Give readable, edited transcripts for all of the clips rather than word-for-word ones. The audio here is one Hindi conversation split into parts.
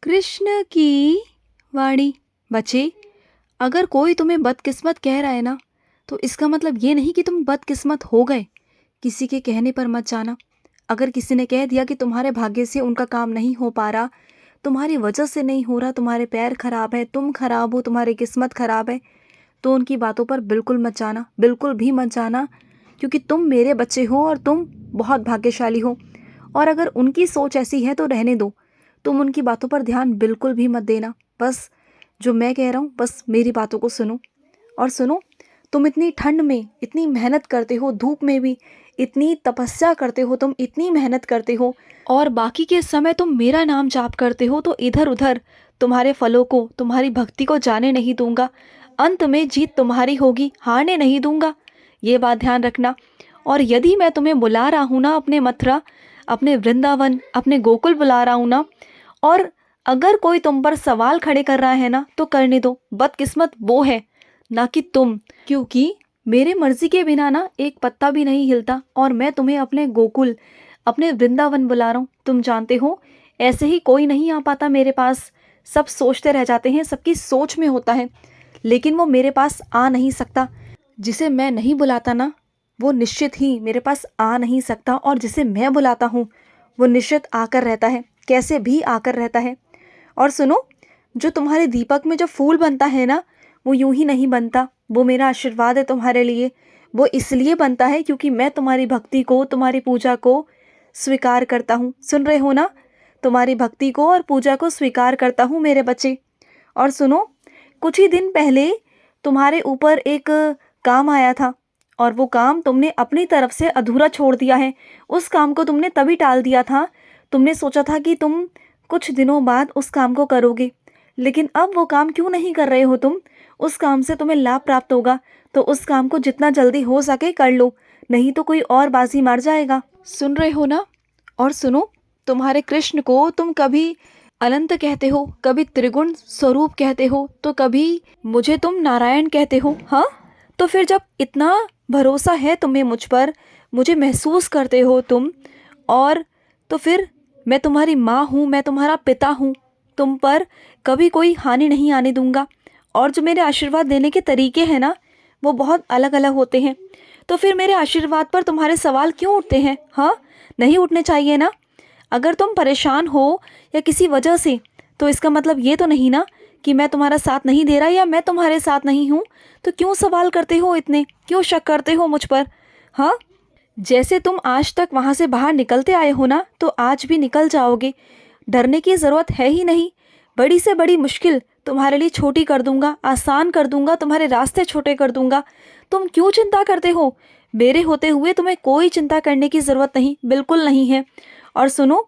कृष्ण की वाणी। बच्चे, अगर कोई तुम्हें बदकिस्मत कह रहा है ना, तो इसका मतलब ये नहीं कि तुम बदकिस्मत हो गए। किसी के कहने पर मत जाना। अगर किसी ने कह दिया कि तुम्हारे भाग्य से उनका काम नहीं हो पा रहा, तुम्हारी वजह से नहीं हो रहा, तुम्हारे पैर खराब है, तुम खराब हो, तुम्हारी किस्मत खराब है, तो उनकी बातों पर बिल्कुल मत जाना, बिल्कुल भी मत जाना। क्योंकि तुम मेरे बच्चे हो और तुम बहुत भाग्यशाली हो। और अगर उनकी सोच ऐसी है तो रहने दो, तुम उनकी बातों पर ध्यान बिल्कुल भी मत देना। बस जो मैं कह रहा हूँ, बस मेरी बातों को सुनो। और सुनो, तुम इतनी ठंड में इतनी मेहनत करते हो, धूप में भी इतनी तपस्या करते हो, तुम इतनी मेहनत करते हो, और बाकी के समय तुम मेरा नाम जाप करते हो, तो इधर उधर तुम्हारे फलों को, तुम्हारी भक्ति को जाने नहीं दूंगा। अंत में जीत तुम्हारी होगी, हारने नहीं दूंगा। ये बात ध्यान रखना। और यदि मैं तुम्हें बुला रहा हूँ ना अपने मथुरा, अपने वृंदावन, अपने गोकुल बुला रहा हूँ ना, और अगर कोई तुम पर सवाल खड़े कर रहा है ना, तो करने दो। बदकिस्मत वो है, ना कि तुम। क्योंकि मेरे मर्जी के बिना ना एक पत्ता भी नहीं हिलता, और मैं तुम्हें अपने गोकुल, अपने वृंदावन बुला रहा हूँ। तुम जानते हो, ऐसे ही कोई नहीं आ पाता मेरे पास। सब सोचते रह जाते हैं, सबकी सोच में होता है, लेकिन वो मेरे पास आ नहीं सकता। जिसे मैं नहीं बुलाता ना, वो निश्चित ही मेरे पास आ नहीं सकता, और जिसे मैं बुलाता हूँ वो निश्चित आकर रहता है, कैसे भी आकर रहता है। और सुनो, जो तुम्हारे दीपक में जो फूल बनता है ना, वो यूं ही नहीं बनता, वो मेरा आशीर्वाद है तुम्हारे लिए। वो इसलिए बनता है क्योंकि मैं तुम्हारी भक्ति को, तुम्हारी पूजा को स्वीकार करता हूँ। सुन रहे हो ना? तुम्हारी भक्ति को और पूजा को स्वीकार करता हूँ मेरे बच्चे। और सुनो, कुछ ही दिन पहले तुम्हारे ऊपर एक काम आया था, और वो काम तुमने अपनी तरफ से अधूरा छोड़ दिया है। उस काम को तुमने तभी टाल दिया था, तुमने सोचा था कि तुम कुछ दिनों बाद उस काम को करोगे, लेकिन अब वो काम क्यों नहीं कर रहे हो तुम? उस काम से तुम्हें लाभ प्राप्त होगा, तो उस काम को जितना जल्दी हो सके कर लो, नहीं तो कोई और बाजी मार जाएगा। सुन रहे हो ना? और सुनो, तुम्हारे कृष्ण को तुम कभी अनंत कहते हो, कभी त्रिगुण स्वरूप कहते हो, तो कभी मुझे तुम नारायण कहते हो। हाँ, तो फिर जब इतना भरोसा है तुम्हें मुझ पर, मुझे महसूस करते हो तुम, और तो फिर मैं तुम्हारी माँ हूँ, मैं तुम्हारा पिता हूँ, तुम पर कभी कोई हानि नहीं आने दूंगा। और जो मेरे आशीर्वाद देने के तरीके हैं ना, वो बहुत अलग अलग होते हैं। तो फिर मेरे आशीर्वाद पर तुम्हारे सवाल क्यों उठते हैं? हाँ, नहीं उठने चाहिए ना। अगर तुम परेशान हो या किसी वजह से, तो इसका मतलब ये तो नहीं ना कि मैं तुम्हारा साथ नहीं दे रहा या मैं तुम्हारे साथ नहीं हूँ। तो क्यों सवाल करते हो इतने, क्यों शक करते हो मुझ पर? हाँ, जैसे तुम आज तक वहाँ से बाहर निकलते आए हो ना, तो आज भी निकल जाओगे। डरने की ज़रूरत है ही नहीं। बड़ी से बड़ी मुश्किल तुम्हारे लिए छोटी कर दूंगा, आसान कर दूंगा, तुम्हारे रास्ते छोटे कर दूंगा। तुम क्यों चिंता करते हो? मेरे होते हुए तुम्हें कोई चिंता करने की ज़रूरत नहीं, बिल्कुल नहीं है। और सुनो,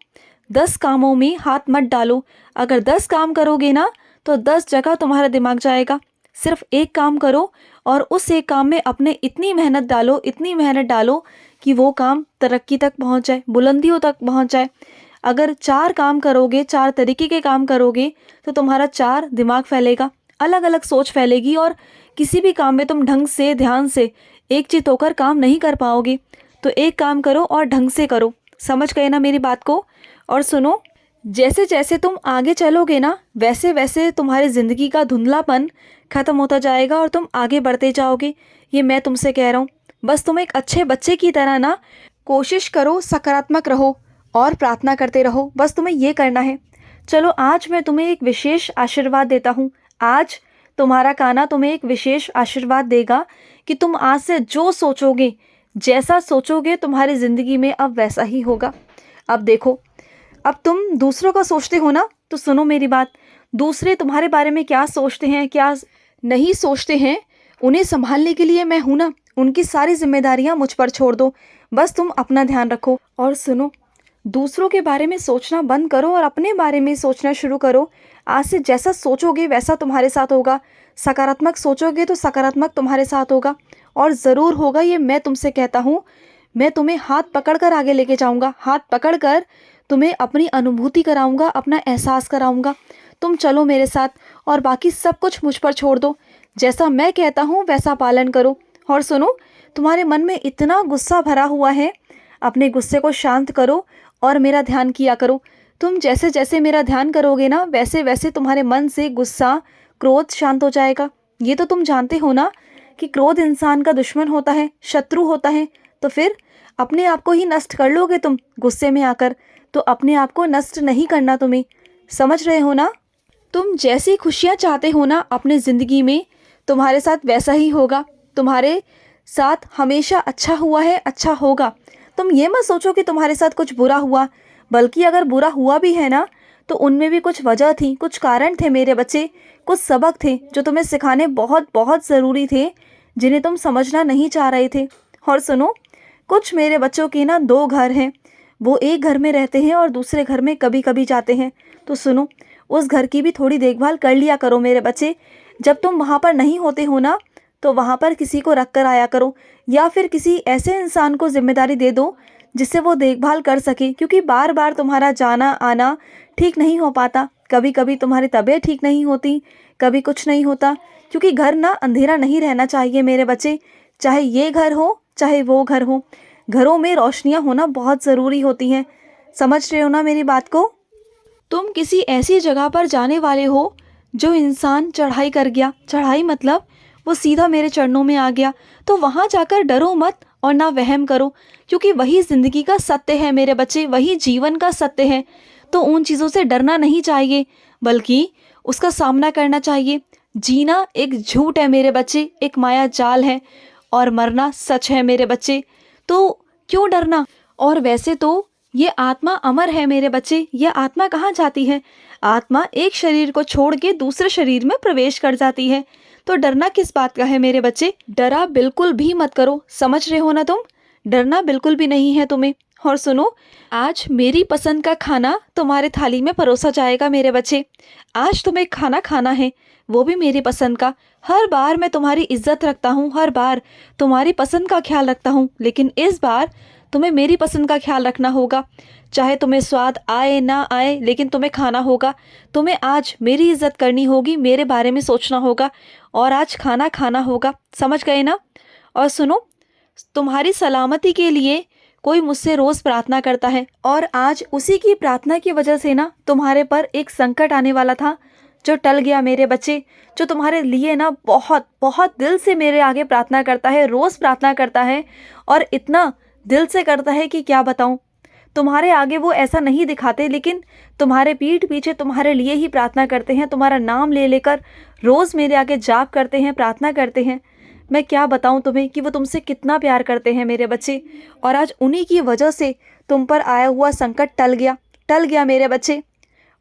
10 कामों में हाथ मत डालो। अगर 10 काम करोगे ना, तो 10 जगह तुम्हारा दिमाग जाएगा। सिर्फ एक काम करो, और उस एक काम में अपने इतनी मेहनत डालो, इतनी मेहनत डालो कि वो काम तरक्की तक पहुंच जाए, बुलंदियों तक पहुंच जाए। अगर 4 काम करोगे, 4 तरीके के काम करोगे, तो तुम्हारा 4 दिमाग फैलेगा, अलग अलग सोच फैलेगी, और किसी भी काम में तुम ढंग से, ध्यान से, एकचित होकर काम नहीं कर पाओगे। तो एक काम करो और ढंग से करो। समझ गए ना मेरी बात को? और सुनो, जैसे जैसे तुम आगे चलोगे ना, वैसे वैसे तुम्हारी ज़िंदगी का धुंधलापन ख़त्म होता जाएगा और तुम आगे बढ़ते जाओगे। ये मैं तुमसे कह रहा हूँ। बस तुम एक अच्छे बच्चे की तरह ना कोशिश करो, सकारात्मक रहो और प्रार्थना करते रहो। बस तुम्हें ये करना है। चलो, आज मैं तुम्हें एक विशेष आशीर्वाद देता हूँ। आज तुम्हारा कान्हा तुम्हें एक विशेष आशीर्वाद देगा कि तुम आज से जो सोचोगे, जैसा सोचोगे, तुम्हारी ज़िंदगी में अब वैसा ही होगा। अब देखो, अब तुम दूसरों का सोचते हो ना, तो सुनो मेरी बात। दूसरे तुम्हारे बारे में क्या सोचते हैं, क्या नहीं सोचते हैं, उन्हें संभालने के लिए मैं हूं ना। उनकी सारी जिम्मेदारियां मुझ पर छोड़ दो। बस तुम अपना ध्यान रखो। और सुनो, दूसरों के बारे में सोचना बंद करो और अपने बारे में सोचना शुरू करो। आज से जैसा सोचोगे वैसा तुम्हारे साथ होगा। सकारात्मक सोचोगे तो सकारात्मक तुम्हारे साथ होगा, और ज़रूर होगा। ये मैं तुमसे कहता हूँ। मैं तुम्हें हाथ पकड़कर आगे लेके जाऊँगा, हाथ पकड़कर तुम्हें अपनी अनुभूति कराऊंगा, अपना एहसास कराऊंगा। तुम चलो मेरे साथ, और बाकी सब कुछ मुझ पर छोड़ दो। जैसा मैं कहता हूँ वैसा पालन करो। और सुनो, तुम्हारे मन में इतना गुस्सा भरा हुआ है, अपने गुस्से को शांत करो और मेरा ध्यान किया करो। तुम जैसे जैसे मेरा ध्यान करोगे ना, वैसे वैसे तुम्हारे मन से गुस्सा, क्रोध शांत हो जाएगा। ये तो तुम जानते हो ना कि क्रोध इंसान का दुश्मन होता है, शत्रु होता है। तो फिर अपने आप को ही नष्ट कर लोगे तुम गुस्से में आकर। तो अपने आप को नष्ट नहीं करना तुम्हें, समझ रहे हो ना? तुम जैसी खुशियाँ चाहते हो ना अपने ज़िंदगी में, तुम्हारे साथ वैसा ही होगा। तुम्हारे साथ हमेशा अच्छा हुआ है, अच्छा होगा। तुम ये मत सोचो कि तुम्हारे साथ कुछ बुरा हुआ, बल्कि अगर बुरा हुआ भी है ना, तो उनमें भी कुछ वजह थी, कुछ कारण थे मेरे बच्चे, कुछ सबक थे जो तुम्हें सिखाने बहुत बहुत ज़रूरी थे, जिन्हें तुम समझना नहीं चाह रहे थे। और सुनो, कुछ मेरे बच्चों के ना 2 घर हैं। वो एक घर में रहते हैं और दूसरे घर में कभी कभी जाते हैं। तो सुनो, उस घर की भी थोड़ी देखभाल कर लिया करो मेरे बच्चे। जब तुम वहाँ पर नहीं होते हो ना, तो वहाँ पर किसी को रख कर आया करो, या फिर किसी ऐसे इंसान को जिम्मेदारी दे दो जिससे वो देखभाल कर सके, क्योंकि बार बार तुम्हारा जाना आना ठीक नहीं हो पाता। कभी कभी तुम्हारी तबीयत ठीक नहीं होती, कभी कुछ नहीं होता, क्योंकि घर ना अंधेरा नहीं रहना चाहिए मेरे बच्चे। चाहे ये घर हो, चाहे वो घर हो, घरों में रोशनियाँ होना बहुत ज़रूरी होती हैं। समझ रहे हो ना मेरी बात को? तुम किसी ऐसी जगह पर जाने वाले हो जो इंसान चढ़ाई कर गया। चढ़ाई मतलब वो सीधा मेरे चरणों में आ गया। तो वहाँ जाकर डरो मत और ना वहम करो, क्योंकि वही ज़िंदगी का सत्य है मेरे बच्चे, वही जीवन का सत्य है। तो उन चीज़ों से डरना नहीं चाहिए, बल्कि उसका सामना करना चाहिए। जीना एक झूठ है मेरे बच्चे, एक माया जाल है, और मरना सच है मेरे बच्चे। तो क्यों डरना? और वैसे तो ये आत्मा अमर है मेरे बच्चे। ये आत्मा कहाँ जाती है? आत्मा एक शरीर को छोड़ के दूसरे शरीर में प्रवेश कर जाती है। तो डरना किस बात का है मेरे बच्चे? डरा बिल्कुल भी मत करो, समझ रहे हो ना तुम? डरना बिल्कुल भी नहीं है तुम्हें। और सुनो, आज मेरी पसंद का खाना तुम्हारे थाली में परोसा जाएगा मेरे बच्चे। आज तुम्हें खाना खाना है, वो भी मेरी पसंद का। हर बार मैं तुम्हारी इज्जत रखता हूँ, हर बार तुम्हारी पसंद का ख्याल रखता हूँ, लेकिन इस बार तुम्हें मेरी पसंद का ख्याल रखना होगा। चाहे तुम्हें स्वाद आए ना आए, लेकिन तुम्हें खाना होगा। तुम्हें आज मेरी इज्जत करनी होगी, मेरे बारे में सोचना होगा, और आज खाना खाना होगा। समझ गए ना? और सुनो, तुम्हारी सलामती के लिए कोई मुझसे रोज़ प्रार्थना करता है, और आज उसी की प्रार्थना की वजह से ना तुम्हारे पर एक संकट आने वाला था जो टल गया मेरे बच्चे। जो तुम्हारे लिए ना बहुत बहुत दिल से मेरे आगे प्रार्थना करता है, रोज़ प्रार्थना करता है, और इतना दिल से करता है कि क्या बताऊं। तुम्हारे आगे वो ऐसा नहीं दिखाते, लेकिन तुम्हारे पीठ पीछे तुम्हारे लिए ही प्रार्थना करते हैं। तुम्हारा नाम ले लेकर रोज़ मेरे आगे जाप करते हैं, प्रार्थना करते हैं। मैं क्या बताऊं तुम्हें कि वो तुमसे कितना प्यार करते हैं मेरे बच्चे। और आज उन्हीं की वजह से तुम पर आया हुआ संकट टल गया मेरे बच्चे।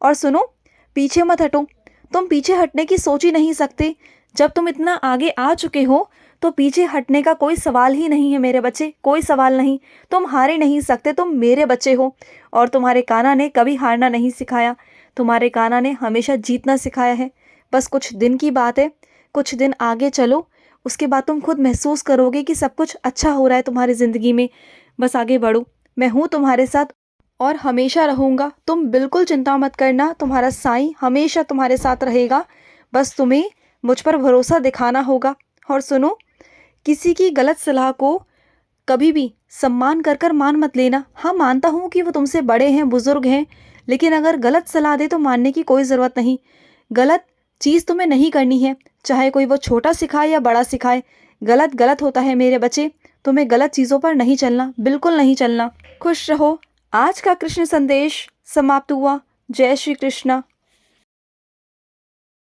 और सुनो, पीछे मत हटो। तुम पीछे हटने की सोच ही नहीं सकते। जब तुम इतना आगे आ चुके हो, तो पीछे हटने का कोई सवाल ही नहीं है मेरे बच्चे, कोई सवाल नहीं। तुम हार ही नहीं सकते, तुम मेरे बच्चे हो। और तुम्हारे कान्हा ने कभी हारना नहीं सिखाया, तुम्हारे कान्हा ने हमेशा जीतना सिखाया है। बस कुछ दिन की बात है, कुछ दिन आगे चलो, उसके बाद तुम खुद महसूस करोगे कि सब कुछ अच्छा हो रहा है तुम्हारी ज़िंदगी में। बस आगे बढ़ो, मैं हूँ तुम्हारे साथ और हमेशा रहूँगा। तुम बिल्कुल चिंता मत करना, तुम्हारा साईं हमेशा तुम्हारे साथ रहेगा। बस तुम्हें मुझ पर भरोसा दिखाना होगा। और सुनो, किसी की गलत सलाह को कभी भी सम्मान कर कर मान मत लेना। हाँ, मानता हूँ कि वो तुमसे बड़े हैं, बुजुर्ग हैं, लेकिन अगर गलत सलाह दे तो मानने की कोई ज़रूरत नहीं। गलत चीज़ तुम्हें नहीं करनी है, चाहे कोई वो छोटा सिखाए या बड़ा सिखाए। गलत गलत होता है मेरे बच्चे। तुम्हें गलत चीज़ों पर नहीं चलना, बिल्कुल नहीं चलना। खुश रहो। आज का कृष्ण संदेश समाप्त हुआ। जय श्री कृष्णा।